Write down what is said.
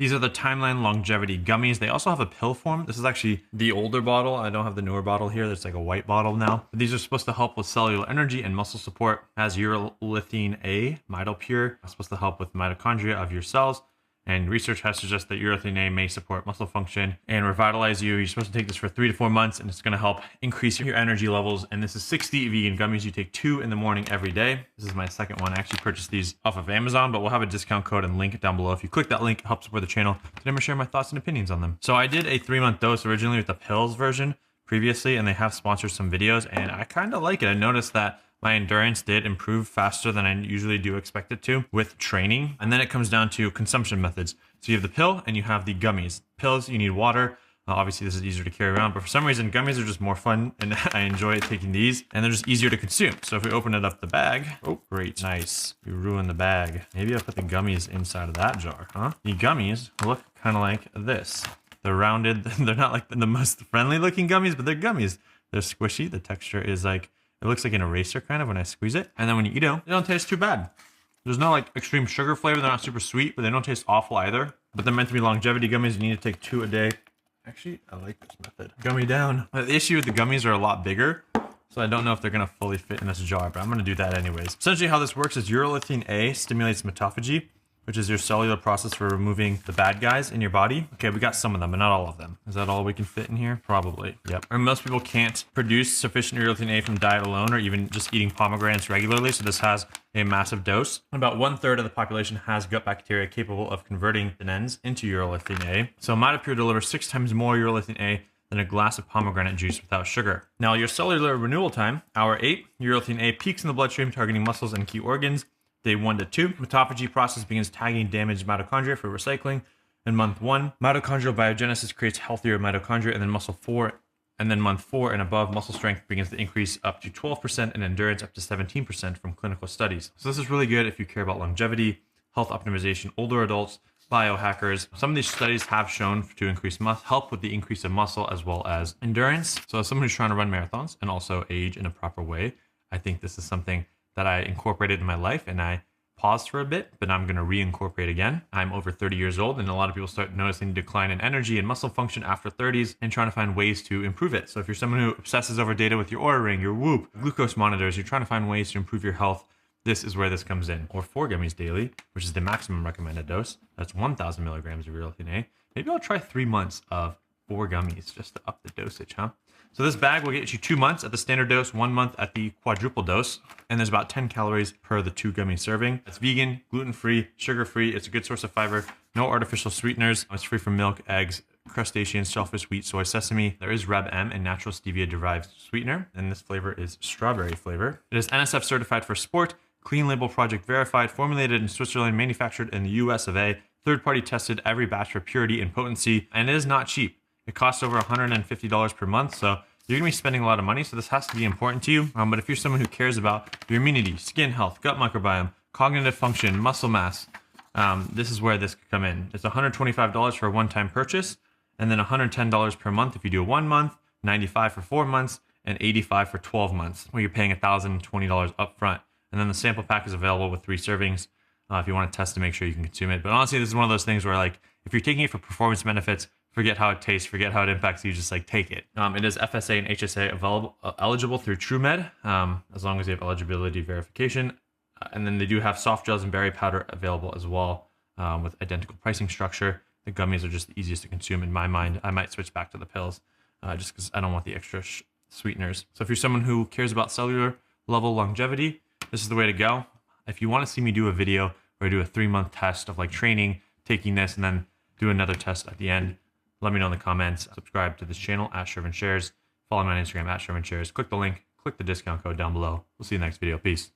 These are the Timeline Longevity Gummies. They also have a pill form. This is actually the older bottle. I don't have the newer bottle here. There's like a white bottle now. But these are supposed to help with cellular energy and muscle support. It has Urolithin A, Mitopure. It's supposed to help with mitochondria of your cells. And research has suggested that urolithin A may support muscle function and revitalize you. You're supposed to take this for 3 to 4 months, and it's going to help increase your energy levels. And this is 60 vegan gummies. You take 2 in the morning every day. This is my second one. I actually purchased these off of Amazon, but we'll have a discount code and link it down below. If you click that link, it helps support the channel. Today I'm going to share my thoughts and opinions on them. So I did a 3-month dose originally with the pills version previously, and they have sponsored some videos, and I kind of like it. I noticed that my endurance did improve faster than I usually do expect it to with training. And then it comes down to consumption methods. So you have the pill and you have the gummies. Pills, you need water. Obviously, this is easier to carry around, but for some reason, gummies are just more fun, and I enjoy taking these, and they're just easier to consume. So if we open it up the bag, oh, great, nice. You ruined the bag. Maybe I'll put the gummies inside of that jar, huh? The gummies look kind of like this. They're rounded. They're not like the most friendly looking gummies, but they're gummies. They're squishy. The texture is like, it looks like an eraser kind of when I squeeze it. And then when you eat them, they don't taste too bad. There's no like extreme sugar flavor. They're not super sweet, but they don't taste awful either. But they're meant to be longevity gummies. You need to take 2 a day. Actually, I like this method. Gummy down. The issue with the gummies are a lot bigger, so I don't know if they're going to fully fit in this jar, but I'm going to do that anyways. Essentially how this works is Urolithin A stimulates mitophagy, which is your cellular process for removing the bad guys in your body. Okay, we got some of them, but not all of them. Is that all we can fit in here? Probably. Yep. And most people can't produce sufficient urolithin A from diet alone or even just eating pomegranates regularly, so this has a massive dose. About 1/3 of the population has gut bacteria capable of converting tannins into urolithin A. So Mitopure delivers 6 times more urolithin A than a glass of pomegranate juice without sugar. Now, your cellular renewal time, hour 8, urolithin A peaks in the bloodstream, targeting muscles and key organs. Day 1 to 2, mitophagy process begins tagging damaged mitochondria for recycling. In month 1, mitochondrial biogenesis creates healthier mitochondria, and then month 4 and above, muscle strength begins to increase up to 12% and endurance up to 17% from clinical studies. So this is really good if you care about longevity, health optimization, older adults, biohackers. Some of these studies have shown to increase help with the increase of muscle as well as endurance. So as someone who's trying to run marathons and also age in a proper way, I think this is something that I incorporated in my life, and I paused for a bit, but I'm going to reincorporate again. I'm over 30 years old, and a lot of people start noticing decline in energy and muscle function after 30s and trying to find ways to improve it. So if you're someone who obsesses over data with your Oura Ring, your Whoop, glucose monitors, you're trying to find ways to improve your health, this is where this comes in. Or 4 gummies daily, which is the maximum recommended dose. That's 1,000 milligrams of urolithin A. Maybe I'll try 3 months of 4 gummies just to up the dosage, huh? So this bag will get you 2 months at the standard dose, 1 month at the quadruple dose, and there's about 10 calories per the 2 gummy serving. It's vegan, gluten-free, sugar-free. It's a good source of fiber, no artificial sweeteners. It's free from milk, eggs, crustaceans, shellfish, wheat, soy, sesame. There is Reb M, and natural stevia-derived sweetener, and this flavor is strawberry flavor. It is NSF certified for sport, clean label project verified, formulated in Switzerland, manufactured in the US of A, third-party tested every batch for purity and potency, and it is not cheap. It costs over $150 per month, so you're going to be spending a lot of money, so this has to be important to you. But if you're someone who cares about your immunity, skin health, gut microbiome, cognitive function, muscle mass, this is where this could come in. It's $125 for a one-time purchase, and then $110 per month if you do a 1 month, $95 for 4 months, and $85 for 12 months, where you're paying $1,020 up front. And then the sample pack is available with 3 servings if you want to test to make sure you can consume it. But honestly, this is one of those things where, like, if you're taking it for performance benefits, forget how it tastes, forget how it impacts you, just like take it. It is FSA and HSA eligible through TrueMed, as long as you have eligibility verification. And then they do have soft gels and berry powder available as well, with identical pricing structure. The gummies are just the easiest to consume in my mind. I might switch back to the pills just because I don't want the extra sweeteners. So if you're someone who cares about cellular level longevity, this is the way to go. If you want to see me do a video where I do a 3-month test of like training, taking this, and then do another test at the end, let me know in the comments. Subscribe to this channel at Shervin Shares. Follow me on Instagram at Shervin Shares. Click the link, click the discount code down below. We'll see you in the next video. Peace.